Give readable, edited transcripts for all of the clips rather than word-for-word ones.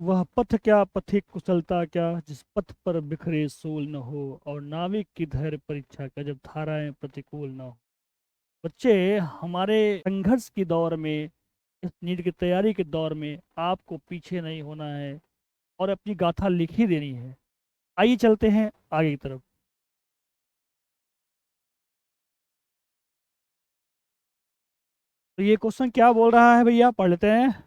वह पथ क्या पथिक कुशलता क्या, जिस पथ पर बिखरे सूल न हो, और नाविक की धैर्य परीक्षा क्या, जब धाराएं प्रतिकूल न हो। बच्चे, हमारे संघर्ष की दौर में, इस नीट की तैयारी के दौर में आपको पीछे नहीं होना है और अपनी गाथा लिख ही देनी है। आइए चलते हैं आगे की तरफ। तो ये क्वेश्चन क्या बोल रहा है भैया, पढ़ लेते हैं।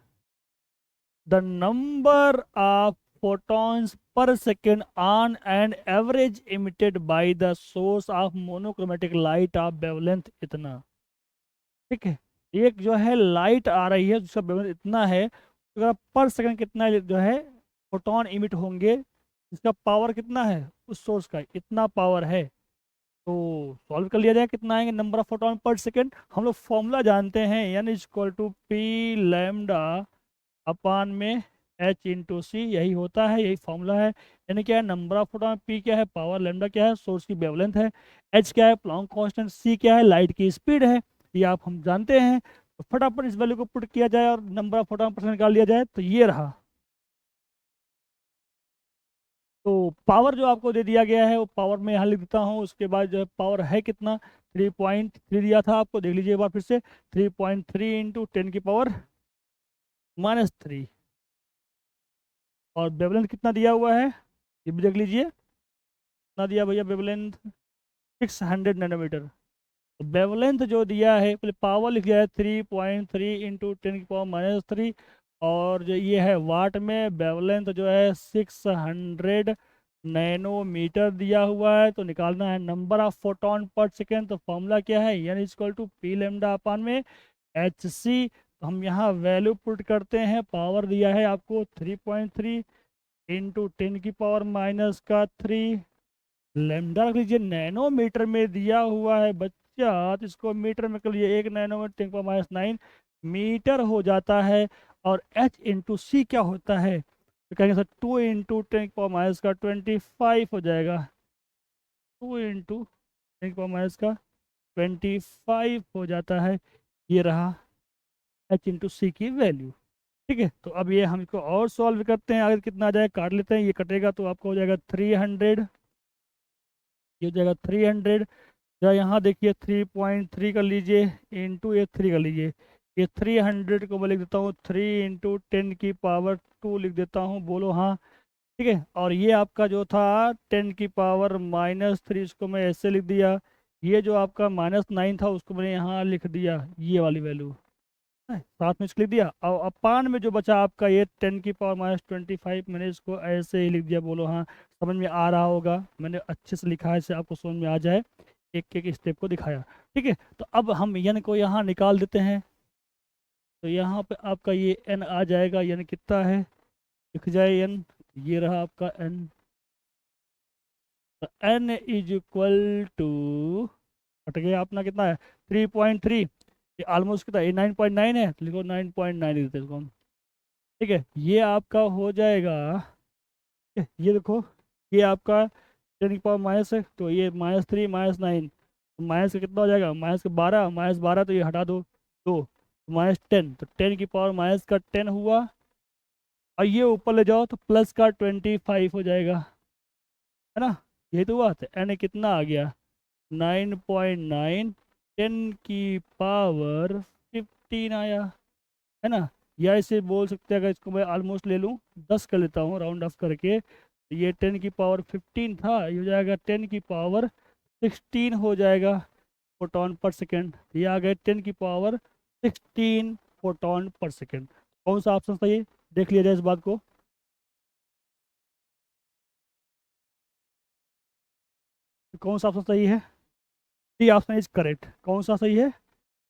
The number of photons per second on an average emitted by the source of monochromatic light of wavelength इतना। ठीक है, एक जो है लाइट आ रही है जिसका wavelength इतना है, तो अगर पर सेकंड कितना जो है फोटोन इमिट होंगे, इसका पावर कितना है, उस सोर्स का इतना पावर है। तो सॉल्व कर लिया जाए, कितना आएंगे number of photon per second. हम लोग फॉर्मूला जानते हैं, n is equal to p lambda upon में एच इंटू सी, यही होता है, यही फॉर्मूला है। यानी क्या है, नंबर ऑफ फोटोन, पी क्या है पावर, लैम्डा क्या है सोर्स की वेवलेंथ है, एच क्या है प्लॉन्क कांस्टेंट, सी क्या है लाइट की स्पीड है। ये आप हम जानते हैं। तो फटाफट इस वैल्यू को पुट किया जाए और नंबर ऑफ फोटोन परसेंट निकाल लिया जाए, तो ये रहा। तो पावर जो आपको दे दिया गया है वो पावर में यहाँ लिख देता हूँ। उसके बाद जो है पावर है कितना, 3.3 दिया था आपको, देख लीजिए एक बार फिर से। 3.3 इंटू 10⁻³ और वेवलेंथ कितना दिया हुआ है, ये भी देख लीजिए कितना दिया भैया वेवलेंथ, 600 नैनोमीटर। तो वेवलेंथ जो दिया है, पहले पावर लिख दिया है 3.3 इंटू 10⁻³ और जो ये है वाट में, वेवलेंथ जो है 600 नैनोमीटर दिया हुआ है। तो निकालना है number of photon per second. तो फॉर्मूला क्या है, n equal to P lambda upon में एच सी। तो हम यहाँ वैल्यू पुट करते हैं, पावर दिया है आपको 3.3 इंटू 10⁻³ लेमडा रख लीजिए, नैनोमीटर में दिया हुआ है बच्चा, तो इसको मीटर में कर लीजिए, 1 नैनोमीटर 10⁻⁹ मीटर हो जाता है। और एच इंटू सी क्या होता है, तो कहेंगे सर 2 इंटू 10⁻⁻25 हो जाएगा। 2 इंटू 10⁻⁻25 हो जाता है। ये रहा एच इंटू सी की वैल्यू। ठीक है, तो अब ये हम इसको और सॉल्व करते हैं, अगर कितना आ जाए काट लेते हैं, ये कटेगा तो आपको हो जाएगा 300, ये हो जाएगा 300। या यहाँ देखिए 3.3 कर लीजिए, इंटू ये 3 कर लीजिए, ये 300 को मैं लिख देता हूँ 3 इंटू 10⁻², लिख देता हूँ, बोलो हाँ। ठीक है, और ये आपका जो था 10⁻³ इसको मैं ऐसे लिख दिया। ये जो आपका -9 था उसको मैंने यहाँ लिख दिया, ये वाली वैल्यू साथ में इसको लिख दिया। और अपान में जो बचा आपका ये 10⁻25, मैंने इसको ऐसे ही लिख दिया, बोलो हाँ। समझ में आ रहा होगा, मैंने अच्छे से लिखा है इसे आपको समझ में आ जाए, एक एक स्टेप को दिखाया। ठीक है, तो अब हम एन को यहाँ निकाल देते हैं। तो यहाँ पे आपका ये एन आ जाएगा, एन कितना है लिख जाए एन, ये रहा आपका एन। तो एन इज इक्वल टू, हट गया अपना कितना है 3.3, ये ऑलमोस्ट कितना, ये 9.9 है, तो लिखो 9.9 लिखते हैं इसको हम। ठीक है, ये आपका हो जाएगा, ये देखो, ये आपका 10 की पावर माइनस है, तो ये -3 -9, तो माइनस का कितना हो जाएगा, -12, -12 तो ये हटा दो 2, -10, तो 10 की पावर -10 हुआ। और ये ऊपर ले जाओ तो प्लस का 25 हो जाएगा, है ना। ये तो हुआ, तो एन कितना आ गया 9.9, 10 की पावर 15 आया, है ना। या इसे बोल सकते हैं, अगर इसको मैं ऑलमोस्ट ले लूँ 10 कर लेता हूँ राउंड ऑफ करके, तो ये 10 की पावर 15 था, ये हो जाएगा 10 की पावर 16 हो जाएगा फोटोन पर सेकेंड। ये आ गए 10 की पावर 16 फोटोन पर सेकेंड। कौन सा ऑप्शन सही है, देख लिया जाए इस बात को। कौन सा ऑप्शन सही है, डी ऑप्शन इज करेक्ट। कौन सा सही है,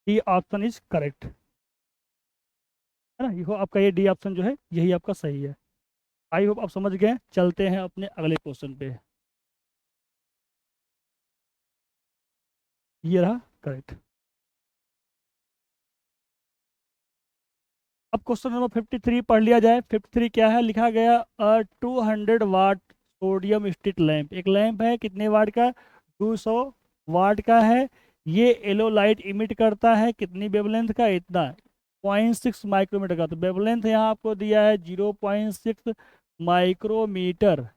डी ऑप्शन इज करेक्ट, है ना। ये आपका ये डी ऑप्शन जो है यही आपका सही है। आई होप आप समझ गए। चलते हैं अपने अगले क्वेश्चन पे, ये रहा करेक्ट। अब क्वेश्चन नंबर 53 पढ़ लिया जाए। 53 क्या है, लिखा गया 200 वाट सोडियम स्ट्रीट लैंप, एक लैंप है कितने वाट का, 200 वाट का है। ये येलो लाइट इमिट करता है कितनी वेवलेंथ का, इतना। 0.6 माइक्रोमीटर का। तो वेवलेंथ यहाँ आपको दिया है 0.6 माइक्रोमीटर,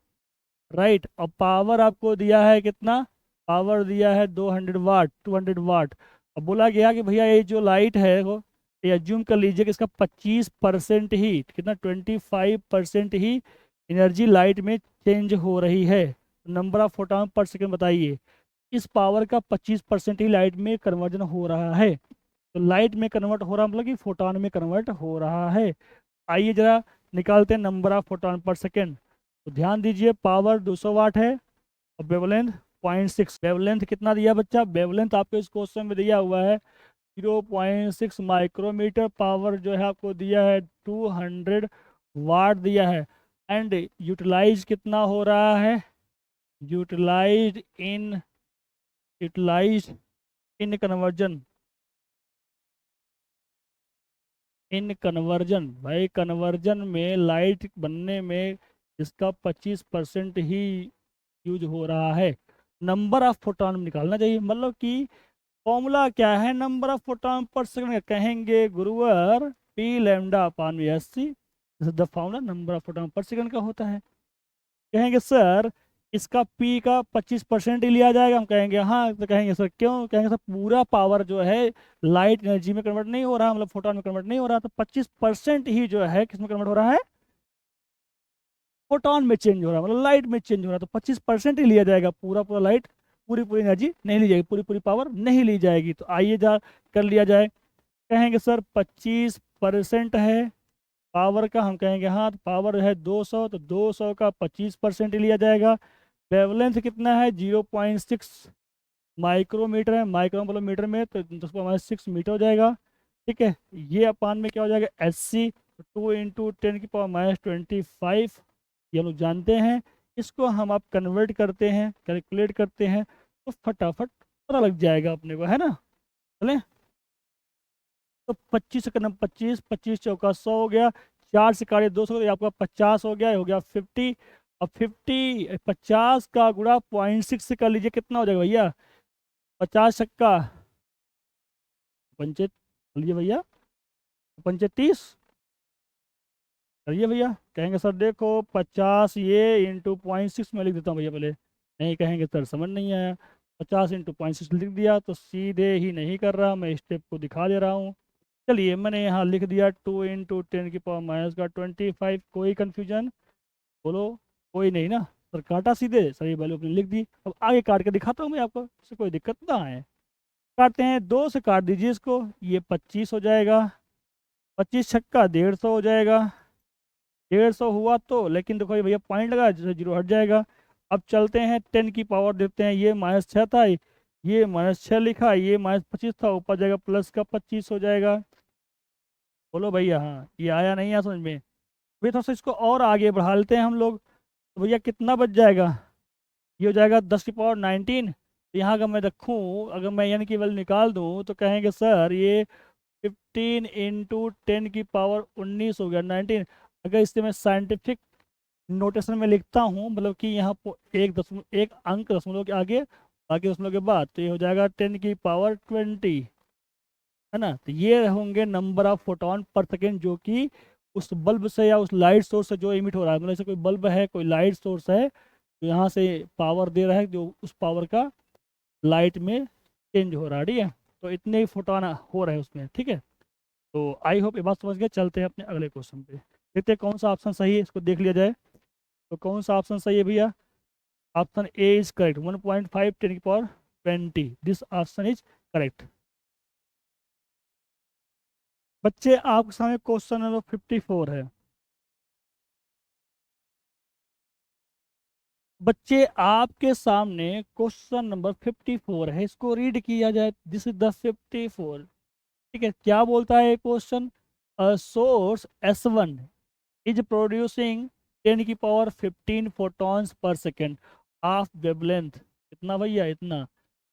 राइट। और पावर आपको दिया है कितना, पावर दिया है 200 वाट, 200 वाट। अब बोला गया कि भैया ये जो लाइट है वो, ये एज्यूम कर लीजिए कि इसका 25% ही, कितना, 25% ही एनर्जी लाइट में चेंज हो रही है। Number of photon per second बताइए। इस पावर का 25% ही लाइट में कन्वर्जन हो रहा है। तो लाइट में कन्वर्ट हो रहा मतलब कि फोटॉन में कन्वर्ट हो रहा है। आइए जरा निकालते हैं नंबर ऑफ फोटॉन पर सेकेंड। तो ध्यान दीजिए, पावर 200 वाट है और वेवलेंथ 0.6। वेवलेंथ कितना दिया बच्चा, वेवलेंथ आपको इस क्वेश्चन में दिया हुआ है 0.6 माइक्रोमीटर। पावर जो है आपको दिया है 200 वाट दिया है। एंड यूटिलाइज कितना हो रहा है, utilise in, utilise in conversion, in conversion, भाई कन्वर्जन में लाइट बनने में इसका 25% ही यूज हो रहा है। नंबर ऑफ फोटॉन निकालना चाहिए, मतलब कि फॉर्मूला क्या है number of photon per second का, कहेंगे गुरुवर P lambda upon V S C, the formula number of photon per second का होता है। कहेंगे सर इसका पी का 25% ही लिया जाएगा, हम कहेंगे हाँ। तो कहेंगे सर क्यों, कहेंगे सर पूरा पावर जो है लाइट एनर्जी में कन्वर्ट नहीं हो रहा, मतलब फोटोन में कन्वर्ट नहीं हो रहा, तो 25% ही जो है किस में कन्वर्ट हो रहा है, फोटोन में चेंज हो रहा है, मतलब लाइट में चेंज हो रहा है। तो 25% ही लिया जाएगा, पूरा पूरा लाइट, पूरी पूरी एनर्जी नहीं ली जाएगी, पूरी पूरी पावर नहीं ली जाएगी। तो आइए जा कर लिया जाए। कहेंगे सर 25% है पावर का, हम कहेंगे हाँ। तो पावर है 200, तो 200 का 25% ही लिया जाएगा। वेवलेंथ कितना है 0.6 माइक्रोमीटर है, माइक्रो मतलब मीटर में, तो 10⁻6 मीटर हो जाएगा। ठीक है, ये अपान में क्या हो जाएगा, एच सी, 2 × 10⁻25, ये हम लोग जानते हैं। इसको हम आप कन्वर्ट करते हैं, कैलकुलेट करते हैं, तो फटाफट पता लग जाएगा अपने को, है ना। चले, तो 25 का 25, 25 × 4 = 100 हो गया। 4 से काटे 200, तो आपका 50 हो गया, हो गया 50। अब 50 का गुणा 0.6 से कर लीजिए, कितना हो जाएगा भैया, 50 छक्का पंचे, चलिए भैया, पंचे 30, करिए भैया। कहेंगे सर देखो 50 ये इंटू 0.6 में लिख देता हूँ भैया पहले, नहीं कहेंगे सर समझ नहीं आया। 50 इंटू 0.6 लिख दिया, तो सीधे ही नहीं कर रहा, मैं स्टेप को दिखा दे रहा हूँ। चलिए मैंने यहाँ लिख दिया 2 × 10⁻⁻25। कोई कन्फ्यूजन बोलो, कोई नहीं ना। सर काटा सीधे, सही वैल्यू अपने लिख दी। अब आगे काट के दिखाता हूँ मैं आपको, इससे कोई दिक्कत ना आए। काटते हैं, 2 से काट दीजिए इसको, ये 25 हो जाएगा। 25 छक्का 150 हो जाएगा। 150 हुआ तो, लेकिन देखो ये भैया पॉइंट लगा, जैसे 0 हट जाएगा। अब चलते हैं 10 की पावर देते हैं, ये -6 था, ये -6 लिखा, ये -25 था, ऊपर जाएगा प्लस का 25 हो जाएगा। बोलो भैया हाँ, ये आया नहीं आया समझ में। भैया थोड़ा सा इसको और आगे बढ़ा लेते हैं हम लोग, तो भैया कितना बच जाएगा, ये हो जाएगा 10⁻19। तो यहाँ अगर मैं रखूँ, अगर मैं यानी कि वैल्यू निकाल दूँ, तो कहेंगे सर ये 15 × 10⁻19 हो गया 19। अगर इससे मैं साइंटिफिक नोटेशन में लिखता हूँ, मतलब कि यहाँ पर एक अंक दशमलव के आगे, बाकी दशमलव के बाद, तो ये हो जाएगा 10⁻20, है ना। तो ये होंगे number of photon per second, जो कि उस बल्ब से या उस लाइट सोर्स से जो इमिट हो रहा है, मतलब जैसे कोई बल्ब है, कोई लाइट सोर्स है, तो यहाँ से पावर दे रहा है, जो उस पावर का लाइट में चेंज हो रहा है, ठीक है। तो इतने ही फोटोन हो रहे हैं उसमें, ठीक है। तो आई होप ये बात समझ गए। चलते हैं अपने अगले क्वेश्चन पे, देखते हैं कौन सा ऑप्शन सही है, इसको देख लिया जाए। तो कौन सा ऑप्शन सही है भैया, option a is correct, 1.5 10⁻20, this option is correct. बच्चे आपके सामने क्वेश्चन नंबर 54 है। बच्चे आपके सामने क्वेश्चन नंबर 54 है, इसको रीड किया जाए। दिस इज द 54, ठीक है। क्या बोलता है question, source S1 is producing 10⁻15 photons per second of wavelength, इतना भैया इतना।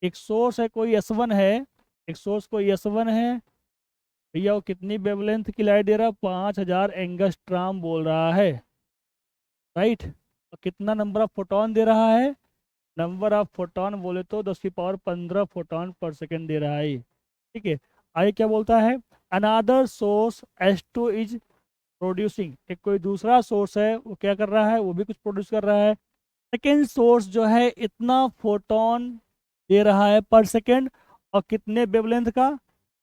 एक सोर्स है कोई S1 है, एक सोर्स कोई S1 है भैया, वो कितनी वेवलेंथ की लाइट दे रहा है, 5000 एंगस्ट्राम बोल रहा है, राइट। और कितना नंबर ऑफ फोटोन दे रहा है, नंबर ऑफ फोटोन बोले तो 10⁻15 फोटोन पर सेकेंड दे रहा है, ठीक है। आगे क्या बोलता है, अनादर सोर्स H2 इज प्रोड्यूसिंग, एक कोई दूसरा सोर्स है वो क्या कर रहा है, वो भी कुछ प्रोड्यूस कर रहा है। सेकेंड सोर्स जो है इतना फोटोन दे रहा है पर सेकेंड, और कितने वेवलेंथ का,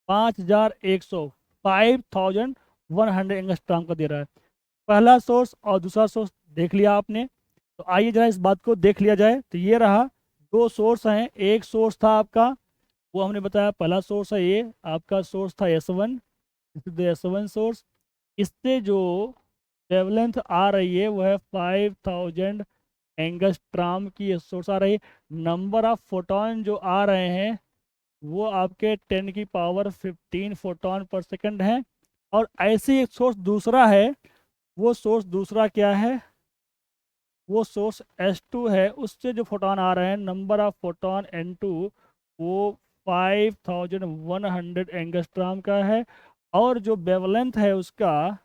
5100, 5100 एंगस्ट्रॉम का दे रहा है। पहला सोर्स और दूसरा सोर्स देख लिया आपने, तो आइए जरा इस बात को देख लिया जाए। तो ये रहा, दो सोर्स हैं, एक सोर्स था आपका, वो हमने बताया पहला सोर्स है, ये आपका सोर्स था S1, S1 सोर्स। इससे जो वेवलेंथ आ रही है वो है 5000 एंगस्ट्रॉम की सोर्स आ रही है। नंबर ऑफ फोटोन जो आ रहे हैं वो आपके 10 की पावर 15 फोटोन पर सेकंड है। और ऐसे एक सोर्स दूसरा है, वो सोर्स दूसरा क्या है, वो सोर्स S2 है, उससे जो फोटोन आ रहे हैं, नंबर ऑफ फोटोन N2 वो 5100 एंगस्ट्रॉम का है। और जो वेवलेंथ है उसका,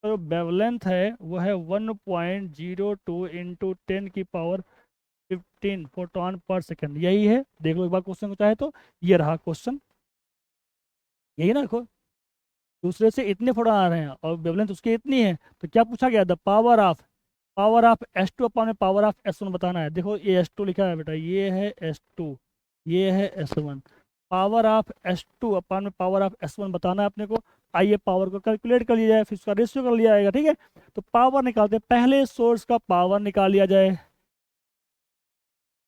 जो वेवलेंथ है वो है 1.02 इंटू 10 की पावर 15 फोटोन पर सेकंड। यही है, देख लो एक बार क्वेश्चन को चाहे तो, ये रहा क्वेश्चन, यही ना। देखो दूसरे से इतने फोटोन आ रहे हैं और वेवलेंथ उसकी इतनी है, तो क्या पूछा गया, the power of S2 upon में पावर ऑफ S1 बताना है। देखो ये S2 लिखा है बेटा, ये है S2, ये है S1, power of S2 upon में पावर ऑफ S1 बताना है अपने को। आइए पावर को कैलकुलेट कर लिया जाए, फिर उसका रेशियो कर लिया जाएगा, ठीक है। तो पावर निकालते हैं, पहले सोर्स का पावर निकाल लिया जाए।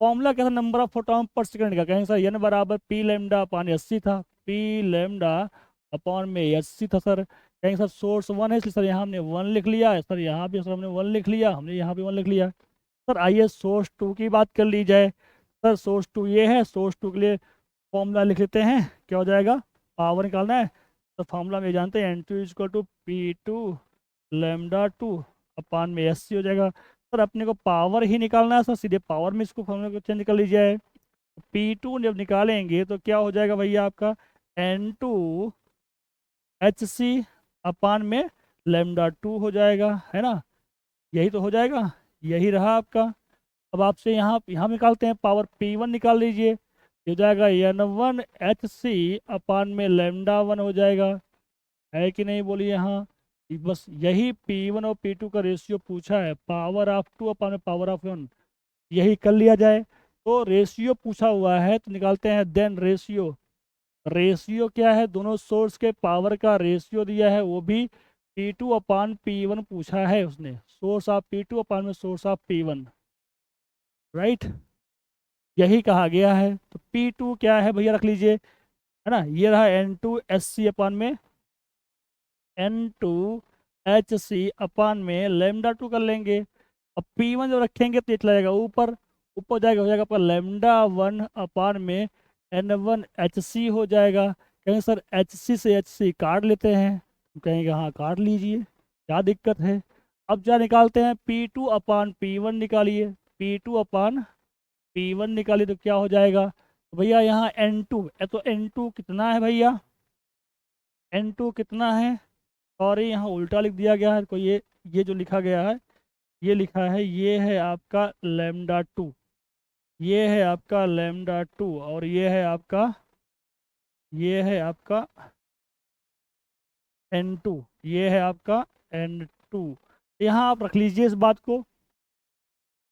फॉर्मूला क्या था, number of photon per second का, कहेंगे सर n बराबर पी लेमडा अपॉन 80 था, पी लेमडा अपॉन में 80 था सर। कहेंगे सर सोर्स 1 है, इसलिए सर यहाँ हमने 1 लिख लिया है, सर यहाँ भी सर हमने 1 लिख लिया, हमने यहाँ भी 1 लिख लिया। सर आइए सोर्स 2 की बात कर ली जाए। सर सोर्स 2 ये है, सोर्स 2 के लिए फॉर्मूला लिख लेते हैं, क्या हो जाएगा, पावर निकालना है तो फॉर्मूला में जानते हैं N2 is equal to P2 lambda 2 upon में 80 हो जाएगा। सर अपने को पावर ही निकालना है सर, सीधे पावर में इसको फॉर्मूला को चेंज कर लीजिए। P2 जब निकालेंगे तो क्या हो जाएगा भैया आपका, N2 HC अपान में लेमडा 2 हो जाएगा, है ना, यही तो हो जाएगा, यही रहा आपका। अब आपसे यहाँ यहाँ निकालते हैं, पावर P1 निकाल लीजिए, ये हो जाएगा N1 HC अपान में लेमडा 1 हो जाएगा, है कि नहीं बोलिए हाँ। बस यही P1 और P2 का रेशियो पूछा है, पावर ऑफ 2 अपान में पावर ऑफ 1, यही कर लिया जाए। तो रेशियो पूछा हुआ है तो निकालते हैं, देन रेशियो, रेशियो क्या है, दोनों सोर्स के पावर का रेशियो दिया है, वो भी P2 अपान P1 पूछा है उसने, सोर्स ऑफ P2 अपान में सोर्स ऑफ P1, राइट, यही कहा गया है। तो P2 क्या है भैया रख लीजिए, है ना, ये रहा N2 SC अपान में N2 HC अपान में लेमडा 2 कर लेंगे। अब P1 जो रखेंगे तो ये चला जाएगा ऊपर, ऊपर जाएगा, हो जाएगा आपका लेमडा 1 अपान में N1 HC हो जाएगा। कहेंगे सर HC से HC काट लेते हैं, तो कहेंगे हाँ काट लीजिए, क्या दिक्कत है। अब क्या निकालते हैं, P2 अपान P1 निकालिए, P2 अपान P1 निकालिए तो क्या हो जाएगा, तो भैया यहाँ N2 तो N2 कितना है भैया, N2 कितना है, और यहाँ उल्टा लिख दिया गया है, तो ये जो लिखा गया है, ये लिखा है, ये है आपका लेमडा 2, ये है आपका लेमडा 2, और ये है आपका N2, ये है आपका N2। यहाँ आप रख लीजिए इस बात को,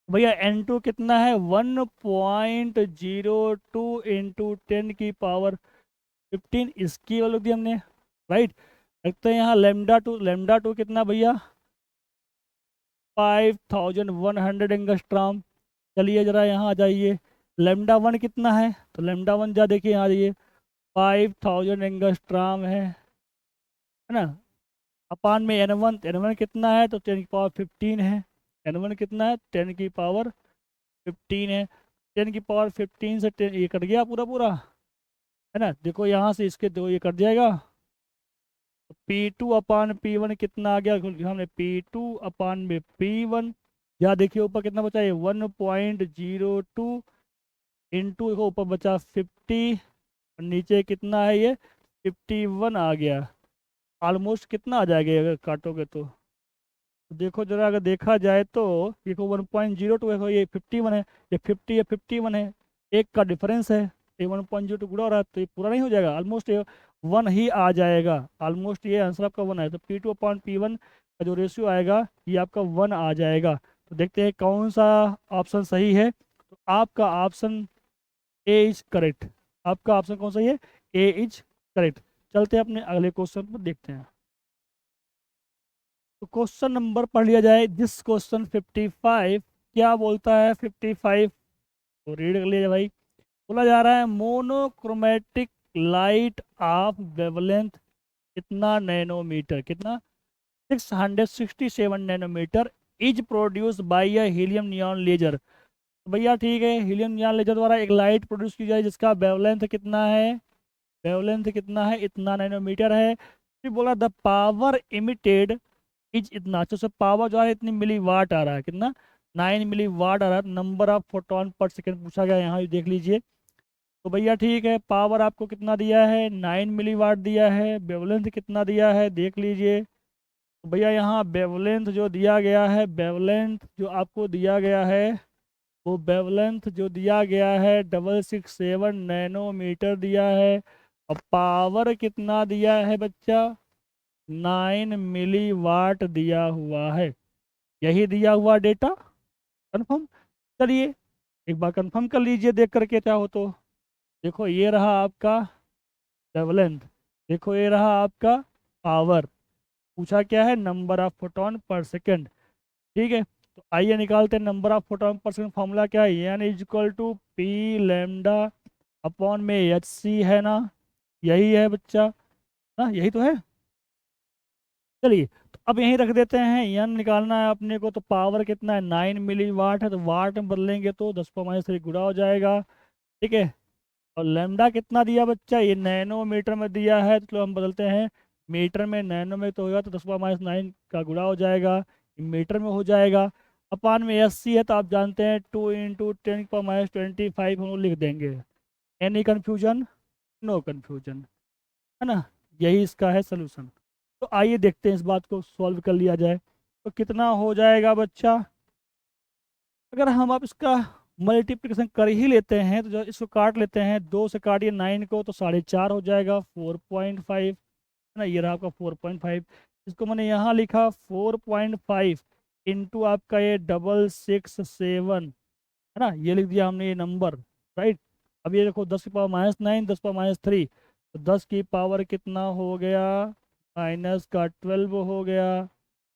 भैया N2 कितना है, 1.02 इंटू 10 की पावर 15, इसकी वैल्यू दी हमने, राइट। देखते हैं यहाँ लेमडा 2 कितना भैया, 5100 एंगस्ट्रॉम। चलिए जरा यहाँ आ जाइए, लेमडा 1 कितना है, तो लेमडा 1 जा देखिए यहाँ आ जाइए, 5000 एंगस्ट्रॉम है ना, अपान में N1 कितना है, तो 10 की पावर 15 है, N1 कितना है, 10 की पावर 15 है, 10 की पावर 15 से 10 ये कट गया पूरा पूरा, है ना, देखो यहाँ से इसके दो ये कट जाएगा, P2 अपान P1 कितना आ गया, हमने P2 अपान में P1, यहाँ देखिए ऊपर कितना बचा है, 1.02 इंटू देखो ऊपर बचा 50, और नीचे कितना है ये 51 आ गया, ऑलमोस्ट कितना आ जाएगा अगर काटोगे तो देखो जरा, अगर देखा जाए तो देखो 1.02 देखो, ये 51 है, ये 50 है, 51 है, एक का डिफरेंस है, ये 1.02 गुणा हो रहा है, तो ये पूरा नहीं हो जाएगा ऑलमोस्ट, वन ही आ जाएगा। ऑलमोस्ट ये आंसर आपका वन है, तो P2/P1 का जो रेशियो आएगा ये आपका वन आ जाएगा। तो देखते हैं कौन सा ऑप्शन सही है। तो आपका ऑप्शन ए इज करेक्ट। आपका ऑप्शन कौन सा है? ए इज करेक्ट। चलते हैं अपने अगले क्वेश्चन पर, देखते हैं। तो क्वेश्चन नंबर पढ़ लिया जाए। दिस क्वेश्चन 55 क्या बोलता है? 55 तो रीड कर लिया जाए भाई। बोला जा रहा है मोनोक्रोमेटिक लाइट ऑफ वेवलेंथ कितना नैनोमीटर, कितना 667 nanometre is produce by a helium neon laser. तो भैया ठीक है, हीलियम नियॉन लेजर द्वारा एक लाइट प्रोड्यूस की जाए जिसका वेवलेंथ कितना है? वेवलेंथ कितना है? इतना नैनोमीटर है। फिर बोला द पावर इमिटेड इज इतना। अच्छा, से पावर जो है इतनी मिली वाट आ रहा है, कितना? 9 मिली वाट आ रहा है। Number of photon per second पूछा गया, यहाँ भी देख लीजिए। तो भैया ठीक है, पावर आपको कितना दिया है? 9 मिली वाट दिया है। वेवलेंथ कितना दिया है देख लीजिए। तो भैया यहाँ वेवलेंथ जो दिया गया है, वेवलेंथ जो आपको दिया गया है, वो वेवलेंथ जो दिया गया है 667 नैनोमीटर दिया है। और पावर कितना दिया है बच्चा? 9 मिली वाट दिया हुआ है। यही दिया हुआ डेटा कंफर्म। चलिए एक बार कंफर्म कर लीजिए देख करके, क्या हो तो। देखो ये रहा आपका वेवलेंथ, देखो ये रहा आपका पावर। पूछा क्या है? Number of photon per second. ठीक है, तो आइए निकालते हैं number of photon per second. Formula क्या है? N is equal to P lambda upon में एच सी, है ना? यही है बच्चा ना, यही तो है। चलिए तो अब यहीं रख देते हैं। एन निकालना है अपने को, तो पावर कितना है? 9 मिली वाट है, तो वाट में बदलेंगे तो 10⁻³ गुणा हो जाएगा। ठीक है, और लैम्डा कितना दिया बच्चा? ये नैनोमीटर में दिया है, तो चलो हम बदलते हैं मीटर में। नैनो में तो होगा तो 10⁻9 का गुणा हो जाएगा, मीटर में हो जाएगा। अपान में 80 है, तो आप जानते हैं 2 × 10⁻25 हम लोग लिख देंगे। Any confusion? नो कन्फ्यूजन, है ना? यही इसका है सोल्यूशन। तो आइए देखते हैं इस बात को सॉल्व कर लिया जाए। तो कितना हो जाएगा बच्चा? अगर हम आप इसका मल्टीप्लिकेशन कर ही लेते हैं, तो जो इसको काट लेते हैं, 2 से काटिए 9 को, तो 4.5 हो जाएगा, 4.5, है ना? ये रहा आपका 4.5। इसको मैंने यहाँ लिखा 4.5 इंटू आपका ये 667, है ना? ये लिख दिया हमने ये नंबर, राइट। अब ये देखो 10⁻9, 10⁻3, तो 10 की पावर कितना हो गया? -12 हो गया।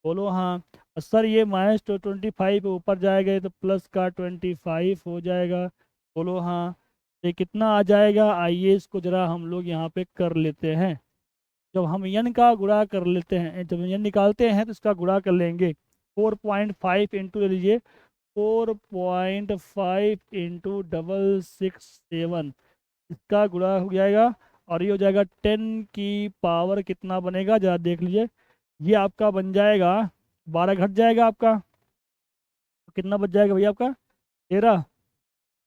बोलो हाँ। और सर ये -25 ऊपर जाएगा तो +25 हो जाएगा। बोलो हाँ। ये कितना आ जाएगा? आइए इसको जरा हम लोग यहाँ पे कर लेते हैं। जब हम n का गुणा कर लेते हैं, जब n निकालते हैं तो इसका गुणा कर लेंगे। 4.5 इंटू ले लीजिए, 4.5 इंटू 667, इसका गुणा हो जाएगा। और ये हो जाएगा 10 की पावर कितना बनेगा जरा देख लीजिए। ये आपका बन जाएगा 12, घट जाएगा आपका, तो कितना बच जाएगा भैया आपका? 13,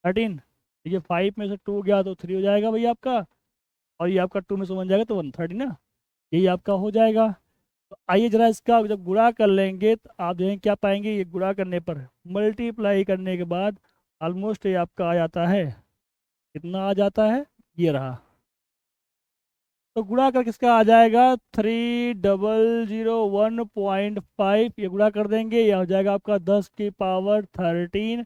13। ये 5 में से 2 गया तो 3 हो जाएगा भैया आपका। और ये आपका 2 में से 1 जाएगा तो 130 ना, यही आपका हो जाएगा। तो आइए जरा इसका जब गुणा कर लेंगे तो आप देखें क्या पाएंगे। ये गुणा करने पर, मल्टीप्लाई करने के बाद ऑलमोस्ट ये आपका आ जाता है, कितना आ जाता है? ये रहा। तो गुणा कर किसका आ जाएगा? 3001.5, ये गुणा कर देंगे, ये हो जाएगा आपका 10 की पावर 13।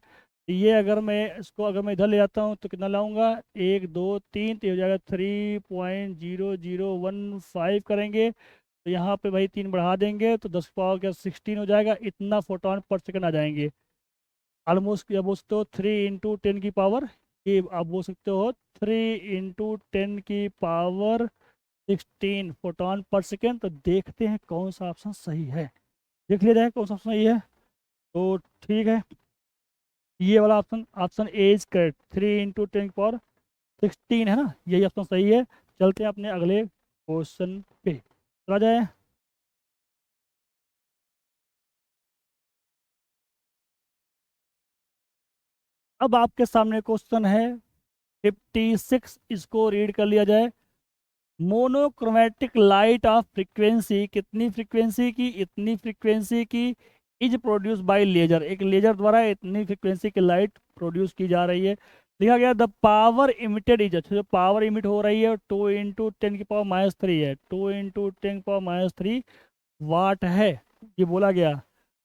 ये अगर मैं इसको अगर मैं इधर ले जाता हूँ तो कितना लाऊंगा? 1 2 3, तो ये हो जाएगा 3.0015 करेंगे। तो यहाँ पे भाई 3 बढ़ा देंगे तो 10 पावर क्या 16 हो जाएगा। इतना फोटोन पर सेकंड आ जाएंगे। ऑलमोस्ट क्या बोल सकते हो? 3 × 10 की पावर, ये आप बोल सकते हो 3 × 10 की पावर 16 फोटोन पर सेकेंड। तो देखते हैं कौन सा ऑप्शन सही है, देख लिया जाए कौन सा ऑप्शन सही है। तो ठीक है, ये वाला option, option a is correct. 3 × 10 की पावर 16, है ना? यही ऑप्शन सही है। चलते हैं अपने अगले क्वेश्चन पे, चला जाए। अब आपके सामने क्वेश्चन है 56, इसको रीड कर लिया जाए। मोनोक्रोमेटिक लाइट ऑफ फ्रीक्वेंसी, कितनी फ्रीक्वेंसी की? इतनी फ्रीक्वेंसी की इज प्रोड्यूस बाय लेजर, एक लेजर द्वारा इतनी फ्रीक्वेंसी की लाइट प्रोड्यूस की जा रही है। लिखा गया द पावर इमिटेड इज, अच्छा जो पावर इमिट हो रही है 2 × 10⁻³ है, 2 × 10⁻³ वाट है, ये बोला गया।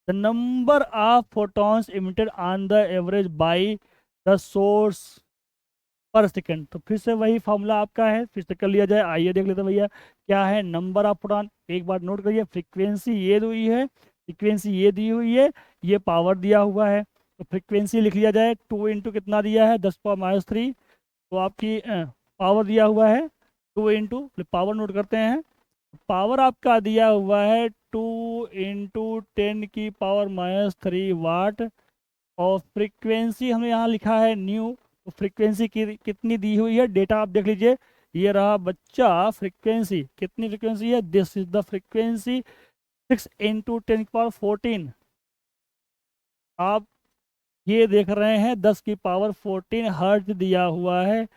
The number of photons emitted on the average by the source पर सेकेंड। तो फिर से वही फॉर्मूला आपका है, फिर से कर लिया जाए। आइए देख लेते हैं भैया क्या है। नंबर ऑफ फोटॉन, एक बार नोट करिए, फ्रीक्वेंसी ये दी हुई है, फ्रीक्वेंसी ये दी हुई है, ये पावर दिया हुआ है। तो फ्रीक्वेंसी लिख लिया जाए, 2 × कितना दिया है 10⁻³ तो आपकी पावर दिया हुआ है 2 × पावर नोट करते हैं। पावर आपका दिया हुआ है 2 × 10⁻³ वाट। और फ्रीक्वेंसी हमने यहाँ लिखा है न्यू। तो फ्रीक्वेंसी की कितनी दी हुई है, डेटा आप देख लीजिए। ये रहा बच्चा फ्रीक्वेंसी, कितनी फ्रीक्वेंसी है, दिस इज द फ्रीक्वेंसी 6 × 10⁻14। आप ये देख रहे हैं 10⁻14 हर्ट्ज दिया हुआ है।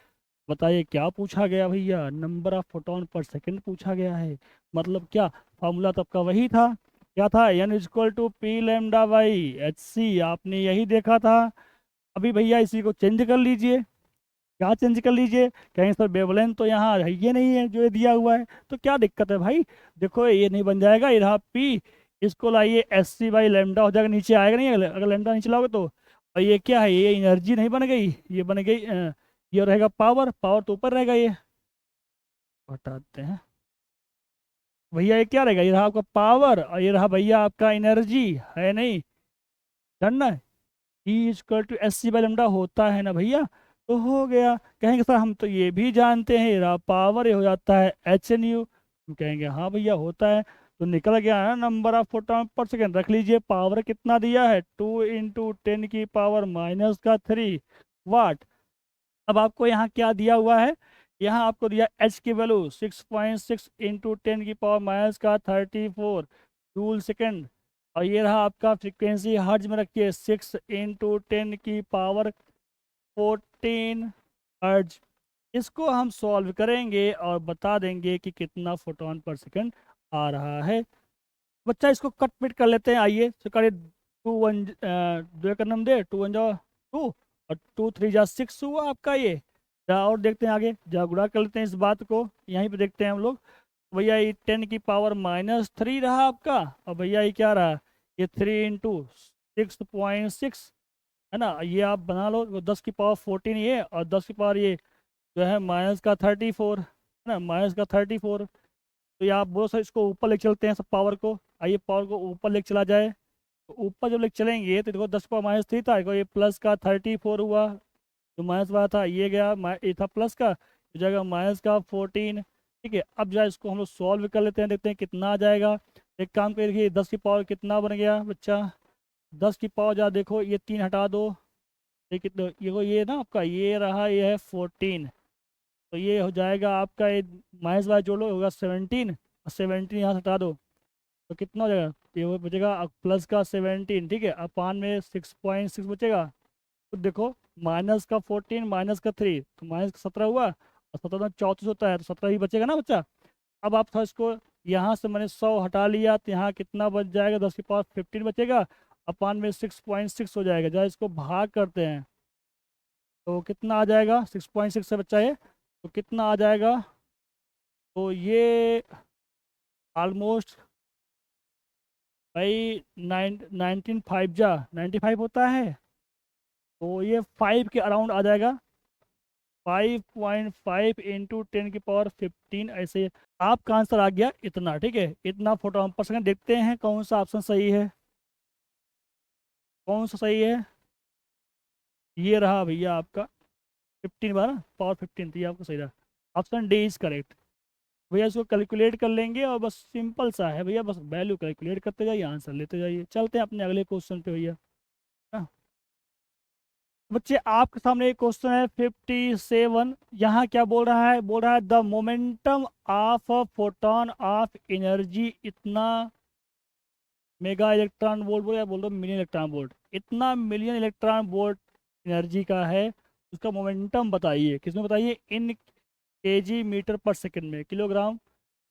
बताइए क्या पूछा गया भैया, number of photon per second पूछा गया है। मतलब क्या, फॉर्मूला तो आपका वही था, क्या था, n = p λ/hc, आपने यही देखा था। अभी भैया इसी को चेंज कर लीजिए। क्या चेंज कर लीजिए, कहेंगे सर वेवलेंथ तो यहाँ है ये नहीं है जो ये दिया हुआ है, तो क्या दिक्कत है भाई। देखो ये नहीं बन जाएगा, ये रहा पी, इसको लाइए SC/λ हो जाएगा, नीचे आएगा नहीं, अगर लैम्डा नीचे लाओगे तो। और ये क्या है, ये एनर्जी नहीं बन गई, ये बन गई ये रहेगा पावर, पावर तो ऊपर रहेगा, ये हटाते हैं भैया। ये क्या रहेगा, ये रहा आपका पावर और ये रहा भैया आपका एनर्जी, है नहीं, डन ना। E = SC/λ होता है ना भैया, तो हो गया। कहेंगे सर हम तो ये भी जानते हैं, ये रहा पावर, ये हो जाता है HNU। हम कहेंगे हाँ भैया होता है। तो निकल गया ना number of photon per second. रख लीजिए पावर कितना दिया है 2 × 10⁻³ वाट। अब आपको यहाँ क्या दिया हुआ है, यहाँ आपको दिया H की वैल्यू 6.6 × 10⁻³ जूल सेकेंड। और ये रहा आपका फ्रीक्वेंसी, हर्ज में रखिए 6 × 10⁻14 हर्ज। इसको हम सॉल्व करेंगे और बता देंगे कि कितना फोटोन पर सेकंड आ रहा है। बच्चा इसको कट पिट कर लेते हैं, आइए तो करिए। 2 1 दो का नंबर दे, 2 1 जा 2 और 2 3 जा 6 हुआ आपका ये। जा और देखते हैं आगे, जा गुणा कर लेते हैं इस बात को, यहीं पे देखते हैं हम लोग। भैया ये 10⁻³ रहा आपका, और भैया ये क्या रहा, ये 3 × 6.6 है ना। ये आप बना लो, 10⁻14 ये और 10 ये जो है -34 है ना, -34। तो ये आप बोलो सर इसको ऊपर लेके चलते हैं सब पावर को। आइए पावर को ऊपर लेके चला जाए। तो ऊपर जब लेके चलेंगे तो देखो 10⁻³ था, देखो ये +34 हुआ, जो माइनस वाला था ये गया, ये था प्लस का, हो जाएगा -14। ठीक है, अब जो है इसको हम लोग सॉल्व कर लेते हैं, देखते हैं कितना आ जाएगा। एक काम करिए, देखिए 10 की पावर कितना बन गया बच्चा, 10 की पावर जा देखो, ये 3 हटा दो, ये कितना, ये ना आपका ये रहा, ये है 14। तो ये हो जाएगा आपका, ये माइनस वाला जोड़ लो होगा 17, और 17 यहाँ से हटा दो तो कितना हो जाएगा, ये वो बचेगा प्लस का 17। ठीक है, अपान में 6.6 बचेगा। तो देखो -14 -3 तो -17 हुआ, और 17 में 34 होता है, तो 17 ही बचेगा ना बच्चा। अब आप थोड़ा इसको, यहाँ से मैंने 100 हटा लिया, तो यहाँ कितना बच जाएगा, 10 की पावर 15 बचेगा, अपान में 6.6 हो जाएगा। जब इसको भाग करते हैं तो कितना आ जाएगा, 6.6 से बच्चा है, तो कितना आ जाएगा, तो ये ऑलमोस्ट भाई 19 जा 95 होता है, तो ये 5 के अराउंड आ जाएगा। 5.5 × 10⁻15 ऐसे आपका आंसर आ गया इतना। ठीक है, इतना फोटो पर सेकंड। देखते हैं कौन सा ऑप्शन सही है, कौन सा सही है। ये रहा भैया आपका 15 बार पावर 15 थी, आपको सही रहा। Option D is correct. भैया इसको कैलकुलेट कर लेंगे और बस सिंपल सा है भैया, बस वैल्यू कैलकुलेट करते जाइए, आंसर लेते जाइए। चलते हैं अपने अगले क्वेश्चन पे भैया। हाँ, बच्चे आपके सामने एक क्वेश्चन है 57। यहाँ क्या बोल रहा है, बोल रहा है the momentum of a photon of energy इतना मेगा इलेक्ट्रॉन वोल्ट, बोल या बोल दो मिलियन इलेक्ट्रॉन वोल्ट, इतना मिलियन इलेक्ट्रॉन वोल्ट एनर्जी का है, उसका मोमेंटम बताइए। किसमें बताइए, इन केजी मीटर पर सेकंड में, किलोग्राम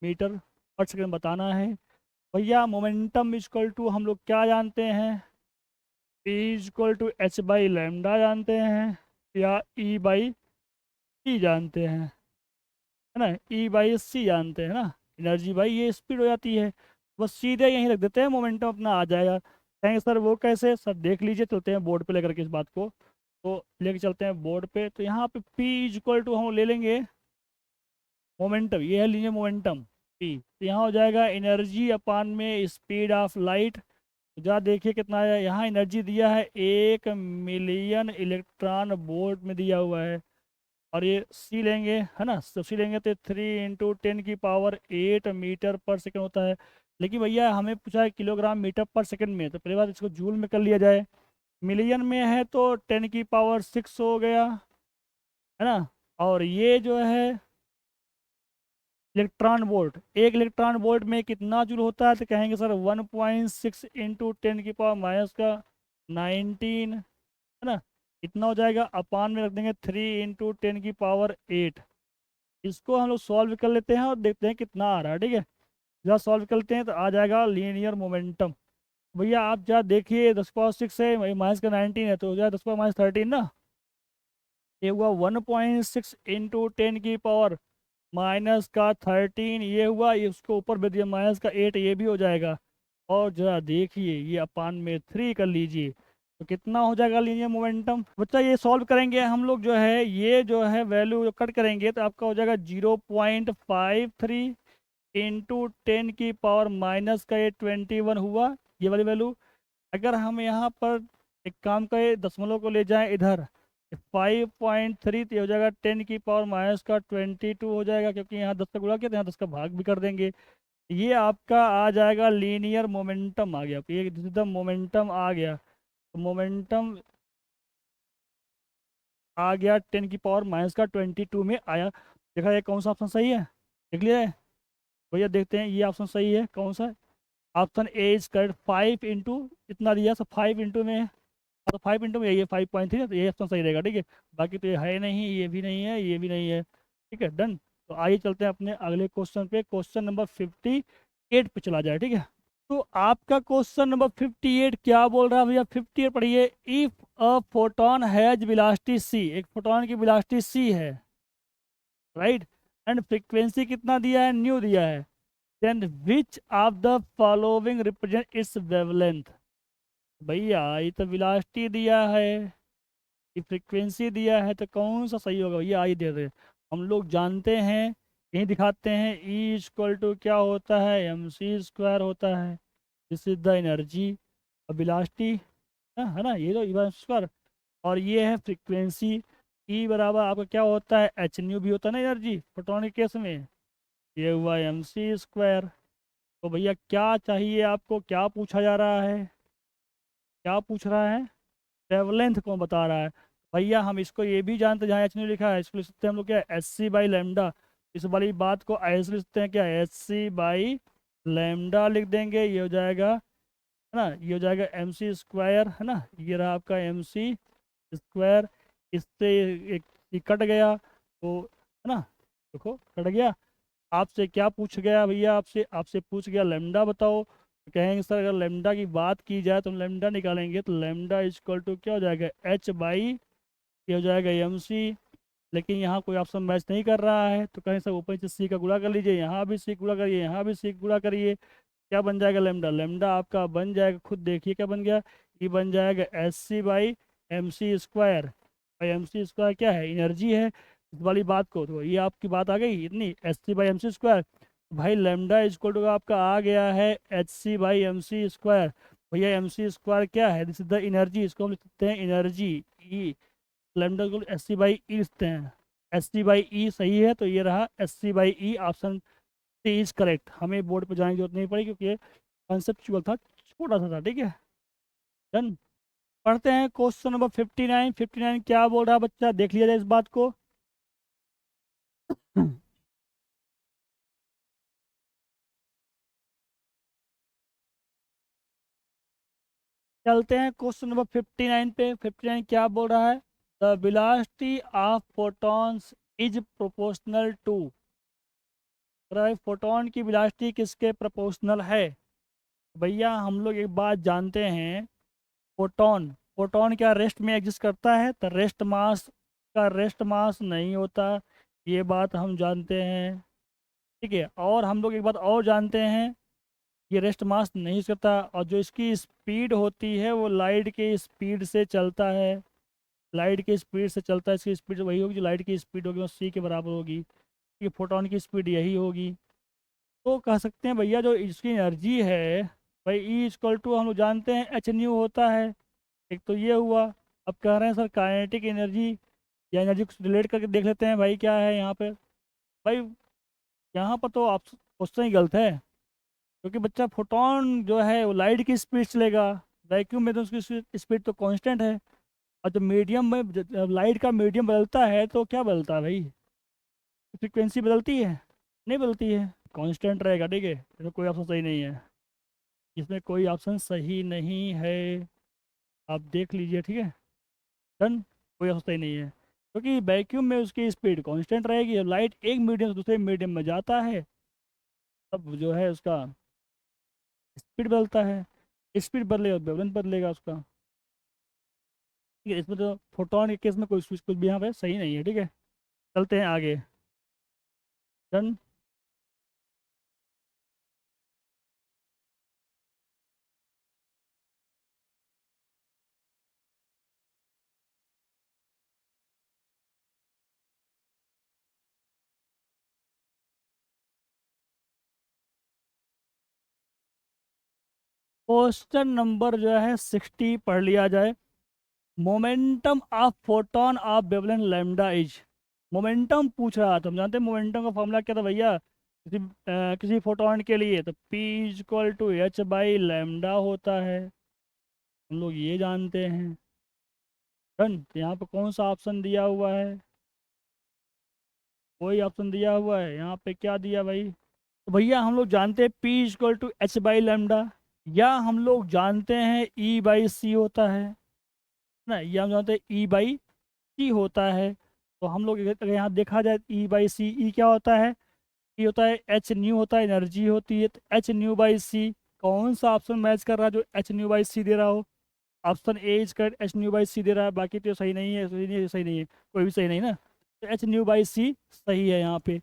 मीटर पर सेकंड बताना है। भैया मोमेंटम इक्वल टू हम लोग क्या जानते हैं, P = H/λ जानते हैं। या ई बाई सी जानते हैं, है ना, ई बाई सी जानते हैं ना, एनर्जी बाई ये स्पीड हो जाती है। बस सीधे यहीं रख देते हैं, मोमेंटम अपना आ जाएगा। कहेंगे सर वो कैसे, सर देख लीजिए, चलते हैं बोर्ड पे लेकर के इस बात को, तो लेके चलते हैं बोर्ड पे। तो यहाँ पे P इज इक्वल टू हम ले लेंगे मोमेंटम, ये है लीजिए मोमेंटम P। तो यहाँ हो जाएगा एनर्जी अपान में स्पीड ऑफ लाइट। जहाँ देखिए कितना है, यहाँ एनर्जी दिया है 1 मिलियन इलेक्ट्रॉन वोल्ट में दिया हुआ है। और ये सी लेंगे, है ना, तो सी लेंगे तो 3 × 10⁸ मीटर पर सेकंड होता है। लेकिन भैया हमें पूछा है किलोग्राम मीटर पर सेकंड में, तो पहली बात इसको जूल में कर लिया जाए। मिलियन में है तो 10⁶ हो गया, है ना। और ये जो है इलेक्ट्रॉन वोल्ट, 1 इलेक्ट्रॉन वोल्ट में कितना जूल होता है, तो कहेंगे सर 1.6 × 10⁻⁻19, है ना, इतना हो जाएगा। अपान में रख देंगे 3 × 10⁸। इसको हम लोग सॉल्व कर लेते हैं और देखते हैं कितना आ रहा है, ठीक है। जब सॉल्व करते हैं तो आ जाएगा लीनियर मोमेंटम। भैया आप जहाँ देखिए 10⁻6 है, माइनस का 19 है, तो हो जाए 10⁻13 ना। ये हुआ 1.6 × 10⁻⁻13, ये हुआ, ये उसको ऊपर भेज दिया -8, ये भी हो जाएगा। और जरा देखिए ये अपान में 3 कर लीजिए, तो कितना हो जाएगा लीनियर मोमेंटम। बच्चा ये सॉल्व करेंगे हम लोग, जो है ये जो है वैल्यू कट करेंगे तो आपका हो जाएगा 0.53 × 10⁻⁻21 हुआ, ये वाली वैल्यू। अगर हम यहाँ पर एक काम करें, दशमलव को ले जाएं इधर, 5.3, तो ये हो जाएगा 10⁻⁻22 हो जाएगा, क्योंकि यहाँ 10 का गुणा किया तो यहाँ 10 का भाग भी कर देंगे। ये आपका आ जाएगा लीनियर मोमेंटम आ गया, ये दिस इज द मोमेंटम आ गया। तो मोमेंटम आ गया 10⁻⁻22 में आया। देखा ये कौन सा ऑप्शन सही है, देख लिया है भैया। देखते हैं ये ऑप्शन सही है कौन सा है। Option a is correct, 5 into इतना दिया, सब 5 इंटू में है, तो 5 इंटू में ये 5.3 है, तो ये ऑप्शन सही रहेगा, ठीक है। बाकी तो ये है नहीं, ये भी नहीं है, ये भी नहीं है, ठीक है, डन। तो आइए चलते हैं अपने अगले क्वेश्चन पे, क्वेश्चन नंबर 58 पे चला जाए, ठीक है। तो आपका क्वेश्चन नंबर 58 क्या बोल रहा है भैया, 58 पढ़िए। If a photon has velocity c, एक फोटोन की वेलोसिटी सी है, राइट, एंड फ्रीक्वेंसी कितना दिया है, न्यू दिया है, then which of the following represent its wavelength. भैया ये तो वेलोसिटी दिया है, ये फ्रीक्वेंसी दिया है, तो कौन सा सही होगा भैया, आई दे दे। हम लोग जानते हैं, यही दिखाते हैं, ई इक्वल टू क्या होता है, mc² होता है, दिस इज द एनर्जी। और वेलोसिटी है ना, ये तो ई²। और ये है फ्रीक्वेंसी, ई बराबर आपका क्या होता है, h भी होता है ना एनर्जी फोटोन के केस में, ये हुआ mc²। तो भैया क्या चाहिए आपको, क्या पूछा जा रहा है, क्या पूछ रहा है, वेवलेंथ कौन बता रहा है। भैया हम इसको ये भी जानते हैं, जहाँ एच लिखा है इसको लिख सकते हैं हम लोग क्या, SC/λ। इस वाली बात को ऐसे लिख सकते हैं क्या, SC/λ लिख देंगे, ये हो जाएगा, है ना, ये हो जाएगा mc², है ना, ये रहा आपका mc²। इससे एक ये कट गया, तो है ना, देखो कट गया। आपसे क्या पूछ गया भैया, आपसे आपसे पूछ गया लेमडा बताओ, तो कहेंगे सर अगर लेमडा की बात की जाए तो हम लेमडा निकालेंगे, तो लेमडा इक्वल टू क्या हो जाएगा, h/, ये हो जाएगा mc। लेकिन यहाँ कोई ऑप्शन मैच नहीं कर रहा है, तो कहें सर ऊपर से सी का गुणा कर लीजिए, यहाँ भी सी गुणा करिए, यहाँ भी सी गुणा करिए, क्या बन जाएगा लेमडा, लेमडा आपका बन जाएगा, खुद देखिए क्या बन गया, ये बन जाएगा SC/mc²। भाई mc² क्या है, एनर्जी है, इस वाली बात को, तो ये आपकी बात आ गई इतनी, SC/mc²। भाई लेमडा इक्वल टू आपका आ गया है HC/mc²। भैया mc² क्या है, दिस इज द एनर्जी, इसको हम लिख सकते हैं एनर्जी ई, लेमडा को SC/E लिखते हैं, SC/E सही है, तो ये रहा SC/E, option C is correct. हमें बोर्ड पे जाने की जरूरत नहीं पड़ी, क्योंकि ये कॉन्सेप्चुअल था, छोटा सा था, ठीक है, डन। पढ़ते हैं क्वेश्चन नंबर 59। 59 क्या बोल रहा है बच्चा, देख लिया जाए इस बात को। चलते हैं क्वेश्चन नंबर 59 पे। 59 क्या बोल रहा है, the velocity of photons is proportional to, photon की वेलोसिटी किसके प्रोपोर्शनल है। भैया हम लोग एक बात जानते हैं, फोटोन, फोटोन क्या रेस्ट में एग्जिस्ट करता है, तो रेस्ट मास का रेस्ट मास नहीं होता, ये बात हम जानते हैं। ठीक है, और हम लोग एक बात और जानते हैं, ये रेस्ट मास नहीं करता, और जो इसकी स्पीड होती है वो लाइट की स्पीड से चलता है। लाइट की स्पीड से चलता है, इसकी स्पीड वही होगी जो लाइट की स्पीड होगी, वो सी के बराबर होगी। ये फोटोन की स्पीड यही होगी। तो कह सकते हैं भैया जो इसकी एनर्जी है, भाई ई इक्वल टू हम लोग जानते हैं एच न्यू होता है। एक तो ये हुआ। अब कह रहे हैं सर काइनेटिक एनर्जी या एनर्जी कुछ रिलेट करके देख लेते हैं भाई, क्या है यहाँ पे। भाई यहाँ पर तो आप क्वेश्चन ही गलत है, क्योंकि बच्चा फोटोन जो है वो लाइट की स्पीड चलेगा, वैक्यूम में तो उसकी स्पीड तो कांस्टेंट है। और जब मीडियम में लाइट का मीडियम बदलता है तो क्या बदलता है भाई, फ्रीक्वेंसी बदलती है? नहीं बदलती है, कांस्टेंट रहेगा। ठीक है, इसमें कोई ऑप्शन सही नहीं है, इसमें कोई ऑप्शन सही नहीं है। आप देख लीजिए, ठीक है, डन। कोई ऑप्शन सही नहीं है, क्योंकि वैक्यूम में उसकी स्पीड कांस्टेंट रहेगी। जब लाइट एक मीडियम से दूसरे मीडियम में जाता है तब जो है उसका स्पीड बदलता है। स्पीड बदलेगा, वेवलेंथ बदलेगा उसका। ठीक है, इसमें तो फोटोन के केस में कोई कुछ भी यहाँ पे सही नहीं है। ठीक है, चलते हैं आगे। डन। क्वेश्चन नंबर जो है 60 पढ़ लिया जाए। Momentum of photon of wavelength lambda is. Momentum पूछ रहा था, हम जानते हैं मोमेंटम का फॉर्मूला क्या था भैया, किसी फोटोन के लिए तो P equal to h by lambda होता है, हम लोग ये जानते हैं। डन। तो यहाँ पे कौन सा ऑप्शन दिया हुआ है? कोई ऑप्शन दिया हुआ है यहाँ पे? क्या दिया भाई? तो भैया हम लोग जानते हैं P equal to h by lambda, या हम लोग जानते हैं E बाई सी होता है ना, या हम जानते हैं E बाई सी होता है। तो हम लोग अगर यहाँ देखा जाए ई बाई सी, ई क्या होता है? ई होता है एच न्यू होता है, एनर्जी होती है। तो एच न्यू बाई सी, कौन सा ऑप्शन मैच कर रहा है जो एच न्यू बाई सी दे रहा हो? Option a is correct, h nu by c दे रहा है, बाकी तो सही नहीं है, सही नहीं है, सही नहीं है, कोई भी सही नहीं ना। तो एच न्यू बाई सी सही है यहाँ पे।